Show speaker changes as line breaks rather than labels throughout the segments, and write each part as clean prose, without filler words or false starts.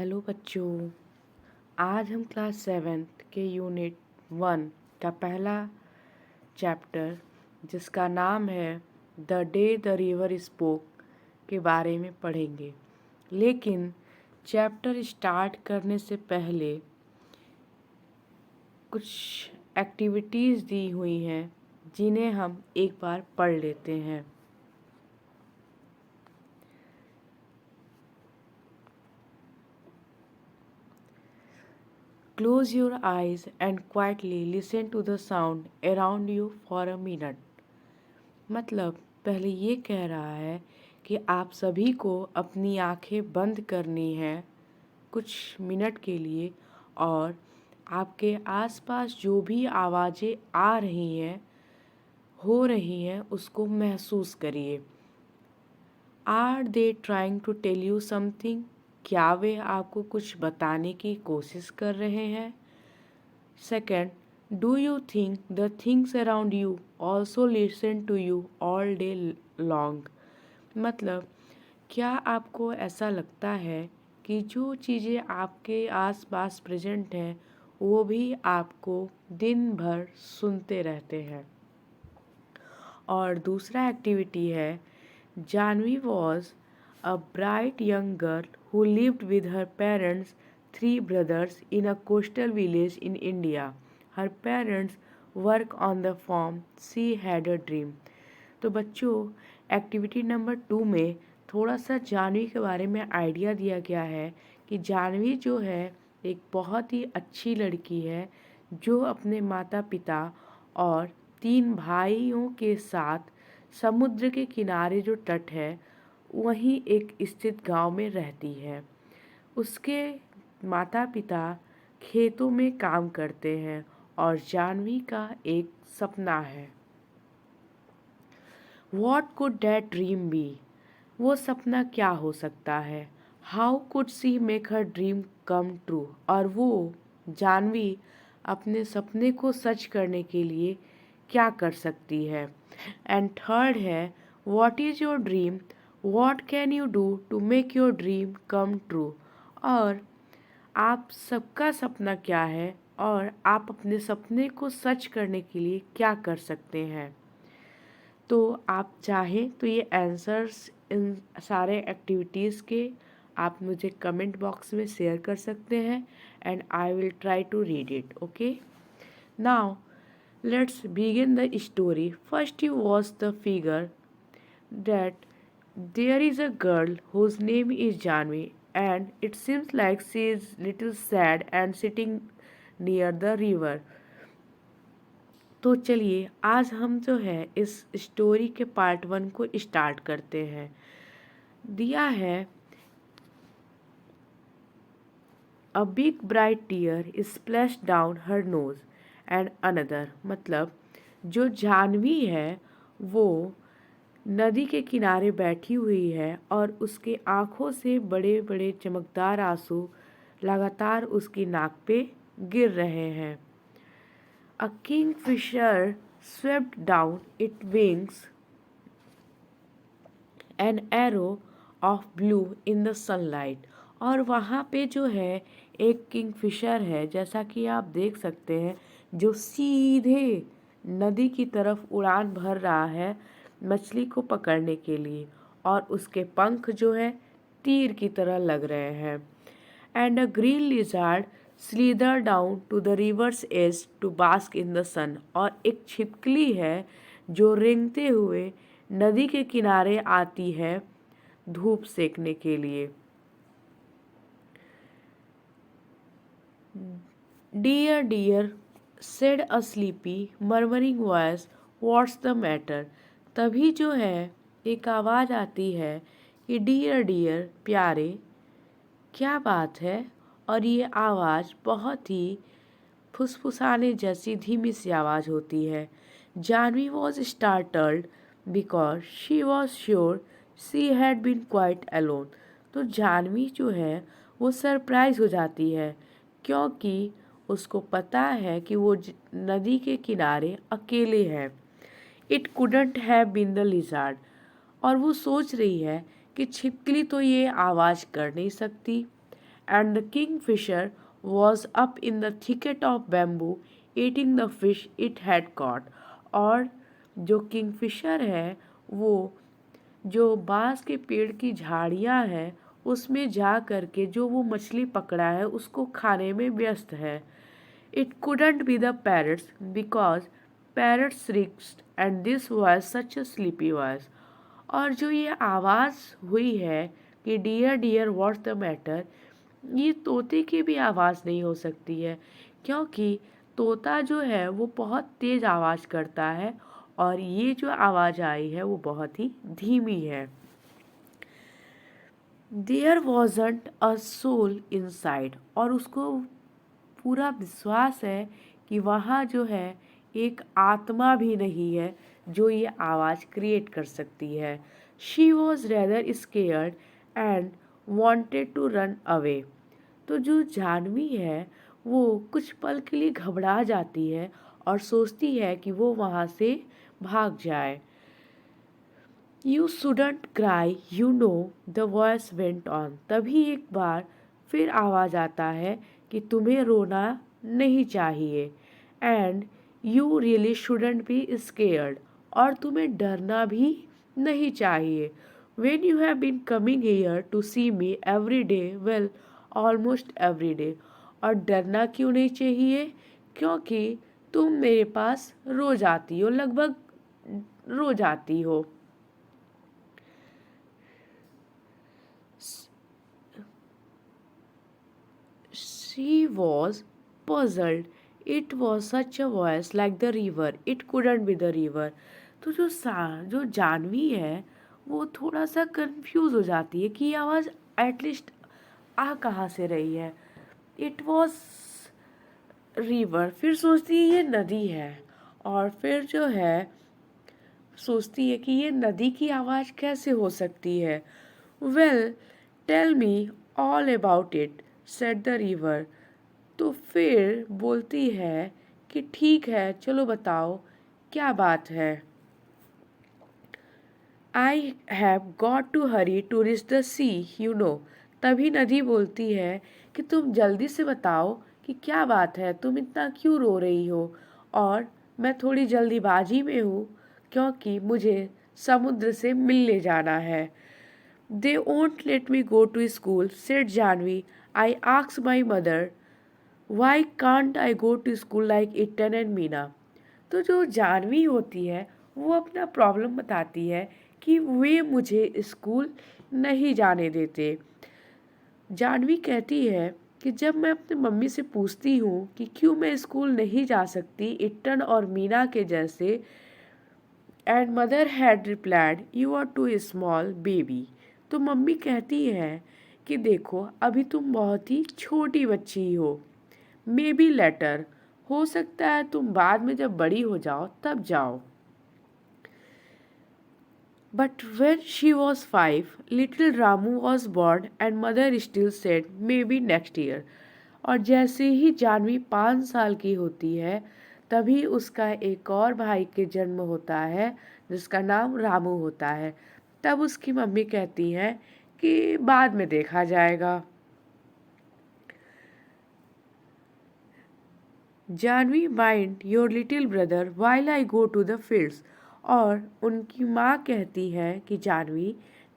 Hello बच्चों, आज हम क्लास 7 के यूनिट 1 का पहला चैप्टर जिसका नाम है the day the river spoke के बारे में पढ़ेंगे। लेकिन चैप्टर स्टार्ट करने से पहले कुछ एक्टिविटीज़ दी हुई हैं जिन्हें हम एक बार पढ़ लेते हैं। Close your eyes and quietly listen to the sound around you for a minute. मतलब पहले ये कह रहा है कि आप सभी को अपनी आंखें बंद करनी है कुछ मिनट के लिए और आपके आसपास जो भी आवाज़ें आ रही हैं हो रही हैं उसको महसूस करिए। Are they trying to tell you something? क्या वे आपको कुछ बताने की कोशिश कर रहे हैं? Second, do you think the things around you also listen to you all day long? मतलब क्या आपको ऐसा लगता है कि जो चीज़ें आपके आसपास प्रेजेंट हैं वो भी आपको दिन भर सुनते रहते हैं? और दूसरा एक्टिविटी है Janvi was a bright young girl who lived with her parents, 3 brothers, in a coastal village in India. Her parents work on the farm. She had a dream. तो बच्चों, एक्टिविटी नंबर 2 में थोड़ा सा जानवी के बारे में आइडिया दिया गया है कि जानवी जो है एक बहुत ही अच्छी लड़की है जो अपने माता पिता और 3 भाइयों के साथ समुद्र के किनारे जो तट है वहीं एक स्थित गांव में रहती है। उसके माता पिता खेतों में काम करते हैं और जानवी का एक सपना है। What could that dream be? वो सपना क्या हो सकता है? How could she make her dream come true? और वो जानवी अपने सपने को सच करने के लिए क्या कर सकती है? एंड थर्ड है What is your dream? What can you do to make your dream come true? और आप सबका सपना क्या है और आप अपने सपने को सच करने के लिए क्या कर सकते हैं? तो आप चाहें तो ये आंसर्स इन सारे एक्टिविटीज़ के आप मुझे कमेंट बॉक्स में शेयर कर सकते हैं and I will try to read it. Okay, now let's begin the story. First you watch the figure that there is a girl whose name is Janvi and it seems like she is little sad and sitting near the river. तो चलिए आज हम जो है इस story के part 1 को start करते हैं। दिया है A big bright tear splashed down her nose and another। मतलब जो जानवी है वो नदी के किनारे बैठी हुई है और उसके आँखों से बड़े बड़े चमकदार आंसू लगातार उसकी नाक पे गिर रहे हैं। A kingfisher swept down its wings an arrow of blue in the sunlight। और वहाँ पे जो है एक किंगफिशर है जैसा कि आप देख सकते हैं जो सीधे नदी की तरफ उड़ान भर रहा है मछली को पकड़ने के लिए और उसके पंख जो है तीर की तरह लग रहे हैं। And a green lizard slither down to the river's edge to bask in the sun. और एक छिपकली है जो रेंगते हुए नदी के किनारे आती है धूप सेकने के लिए। Dear dear said a sleepy murmuring voice, what's the matter? तभी जो है एक आवाज़ आती है कि डियर डियर प्यारे, क्या बात है? और ये आवाज़ बहुत ही फुसफुसाने जैसी धीमी सी आवाज़ होती है। Janvi was startled because she was sure she had been quite alone. तो जानवी जो है वो सरप्राइज हो जाती है क्योंकि उसको पता है कि वो नदी के किनारे अकेले है। It couldn't have been the lizard. और वो सोच रही है कि छिपकली तो ये आवाज़ कर नहीं सकती। and the kingfisher was up in the thicket of bamboo eating the fish it had caught. और जो किंगफिशर है वो जो बांस के पेड़ की झाड़ियां हैं उसमें जा करके जो वो मछली पकड़ा है उसको खाने में व्यस्त है. It couldn't be the parrots because parrots shrieked and this was such a sleepy voice. और जो ये आवाज़ हुई है कि dear dear what's the matter, ये तोते की भी आवाज़ नहीं हो सकती है क्योंकि तोता जो है वो बहुत तेज़ आवाज़ करता है और ये जो आवाज़ आई है वो बहुत ही धीमी है. There wasn't a soul inside, और उसको पूरा विश्वास है कि वहाँ जो है एक आत्मा भी नहीं है जो ये आवाज़ क्रिएट कर सकती है. She was rather scared and wanted to run away. तो जो जानवी है वो कुछ पल के लिए घबरा जाती है और सोचती है कि वो वहाँ से भाग जाए. You shouldn't cry you know, the voice went on. तभी एक बार फिर आवाज़ आता है कि तुम्हें रोना नहीं चाहिए. And you really shouldn't be scared, और तुम्हें डरना भी नहीं चाहिए. When you have been coming here to see me every day, well almost every day. और डरना क्यों नहीं चाहिए, क्योंकि तुम मेरे पास रोज आती हो, लगभग रोज आती हो. She was puzzled. It was such a voice like the river. It couldn't be the river. तो जो जानवी है वो थोड़ा सा कंफ्यूज हो जाती है कि ये आवाज़ एटलीस्ट आ कहाँ से रही है. It was river. फिर सोचती है ये नदी है, और फिर जो है सोचती है कि ये नदी की आवाज़ कैसे हो सकती है. Well tell me all about it, said the river. तो फिर बोलती है कि ठीक है, चलो बताओ क्या बात है. I have got to hurry to reach the sea you know. तभी नदी बोलती है कि तुम जल्दी से बताओ कि क्या बात है, तुम इतना क्यों रो रही हो. और मैं थोड़ी जल्दीबाजी में हूँ क्योंकि मुझे समुद्र से मिलने जाना है. They won't let me go to school, said Janvi. I asked my mother why can't I go to school like Itan and Meena. तो जो जानवी होती है वो अपना प्रॉब्लम बताती है कि वे मुझे स्कूल नहीं जाने देते. जानवी कहती है कि जब मैं अपनी मम्मी से पूछती हूँ कि क्यों मैं स्कूल नहीं जा सकती इटन और मीना के जैसे, and mother had replied you are too small baby. तो मम्मी कहती है कि देखो अभी तुम बहुत ही छोटी बच्ची हो. मे बी लेटर, हो सकता है तुम बाद में जब बड़ी हो जाओ तब जाओ. But when she was 5, little Ramu was born and mother still said maybe next year. और जैसे ही जानवी 5 साल की होती है तभी उसका एक और भाई के जन्म होता है जिसका नाम रामू होता है. तब उसकी मम्मी कहती है कि बाद में देखा जाएगा. Janvi mind your little brother while I go to the fields. और उनकी माँ कहती है कि जानवी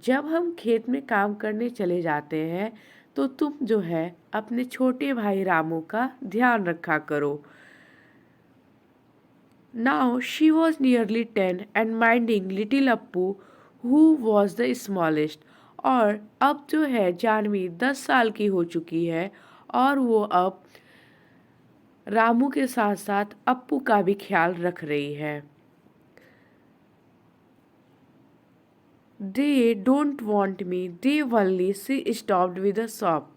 जब हम खेत में काम करने चले जाते हैं तो तुम जो है अपने छोटे भाई रामू का ध्यान रखा करो. Now she was nearly 10 and minding little Appu who was the smallest. और अब जो है जानवी 10 साल की हो चुकी है और वो अब रामू के साथ साथ अप्पू का भी ख्याल रख रही है. They don't want me they only see stopped with a shop.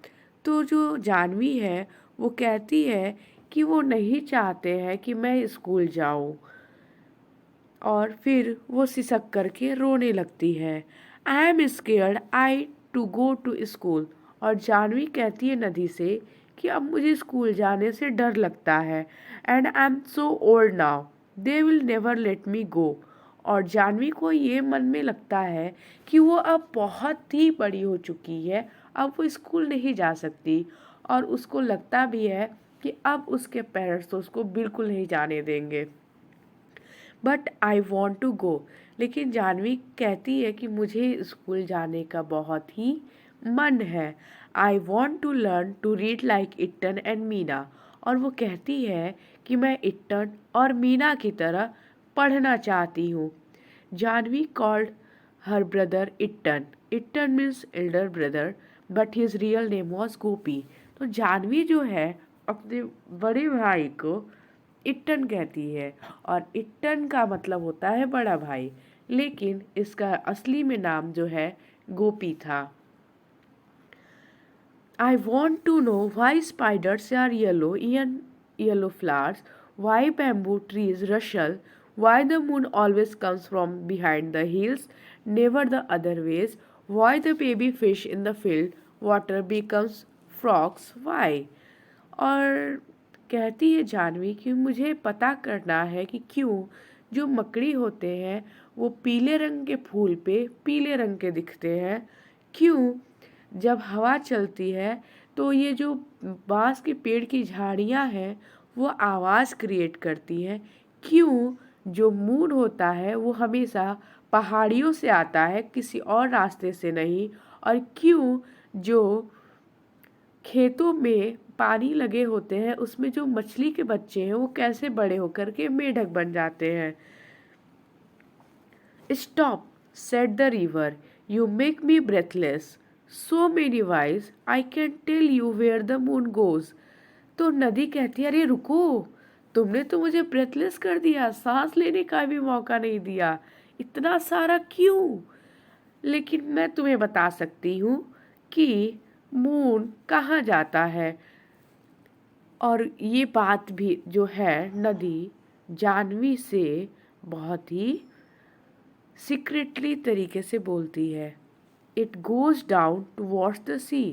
तो जो जानवी है वो कहती है कि वो नहीं चाहते हैं कि मैं स्कूल जाऊं, और फिर वो सिसक करके रोने लगती है. I am scared I to go to school. और जानवी कहती है नदी से कि अब मुझे स्कूल जाने से डर लगता है. And I am so old now they will never let me go. और जानवी को ये मन में लगता है कि वो अब बहुत ही बड़ी हो चुकी है अब वो स्कूल नहीं जा सकती और उसको लगता भी है कि अब उसके पेरेंट्स तो उसको बिल्कुल नहीं जाने देंगे। But I want to go, लेकिन जानवी कहती है कि मुझे स्कूल जाने का बहुत ही मन है। I want to learn to read like Ettan and Meena, और वो कहती है कि मैं इट्टन और मीना की तरह पढ़ना चाहती हूँ। Janhavi called her brother Ettan. Ettan means elder brother, but his real name was Gopi. तो जानवी जो है अपने बड़े भाई को इट्टन कहती है, और इट्टन का मतलब होता है बड़ा भाई, लेकिन इसका असली में नाम जो है गोपी था। I want to know why spiders are yellow in yellow flowers, why bamboo trees rustle, why the moon always comes from behind the hills, never the other ways, why the baby fish in the field water becomes frogs, why? और कहती है जानवी कि मुझे पता करना है कि क्यों जो मकड़ी होते हैं वो पीले रंग के फूल पे पीले रंग के दिखते हैं, क्यों जब हवा चलती है तो ये जो बांस के पेड़ की झाड़ियाँ हैं वो आवाज़ क्रिएट करती हैं, क्यों जो मून होता है वो हमेशा पहाड़ियों से आता है किसी और रास्ते से नहीं, और क्यों जो खेतों में पानी लगे होते हैं उसमें जो मछली के बच्चे हैं वो कैसे बड़े होकर के मेढक बन जाते हैं। Stop, said the river, you make me breathless. So many whys, I can tell you where the moon goes. तो नदी कहती है अरे रुको, तुमने तो मुझे ब्रेथलेस कर दिया, सांस लेने का भी मौका नहीं दिया, इतना सारा क्यों? लेकिन मैं तुम्हें बता सकती हूँ कि मून कहाँ जाता है। और ये बात भी जो है नदी जानवी से बहुत ही सीक्रेटली तरीके से बोलती है। It goes down to watch the sea,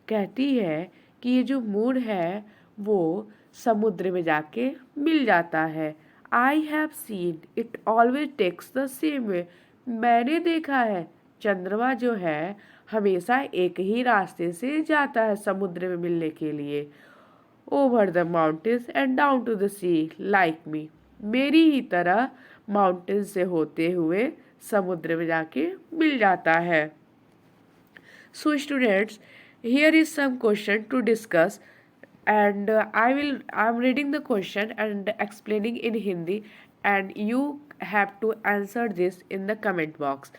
कहती है कि ये जो मून है वो समुद्र में जाके मिल जाता है। I have seen it always takes the same way, मैंने देखा है चंद्रमा जो है हमेशा एक ही रास्ते से जाता है समुद्र में मिलने के लिए। Over the mountains and down to the sea like me, मेरी ही तरह माउंटेन से होते हुए समुद्र में जाके मिल जाता है। So students, here is some question to discuss, and I'm reading the question and explaining in Hindi, and you have to answer this in the comment box.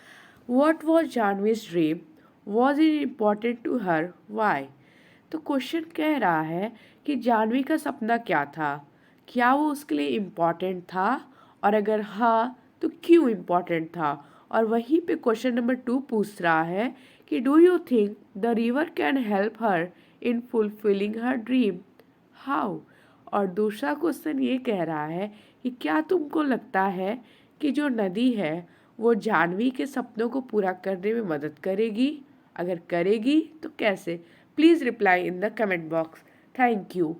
What was Janvi's dream? Was it important to her? Why? तो question कह रहा है कि जानवी का सपना क्या था, क्या वो उसके लिए इम्पॉर्टेंट था, और अगर हाँ तो क्यों इम्पॉर्टेंट था। और वहीं पे क्वेश्चन नंबर 2 पूछ रहा है कि do you think the river can help her in fulfilling her dream, how. और दूसरा क्वेश्चन ये कह रहा है कि क्या तुमको लगता है कि जो नदी है वो जानवी के सपनों को पूरा करने में मदद करेगी, अगर करेगी तो कैसे। Please reply in the comment box. Thank you.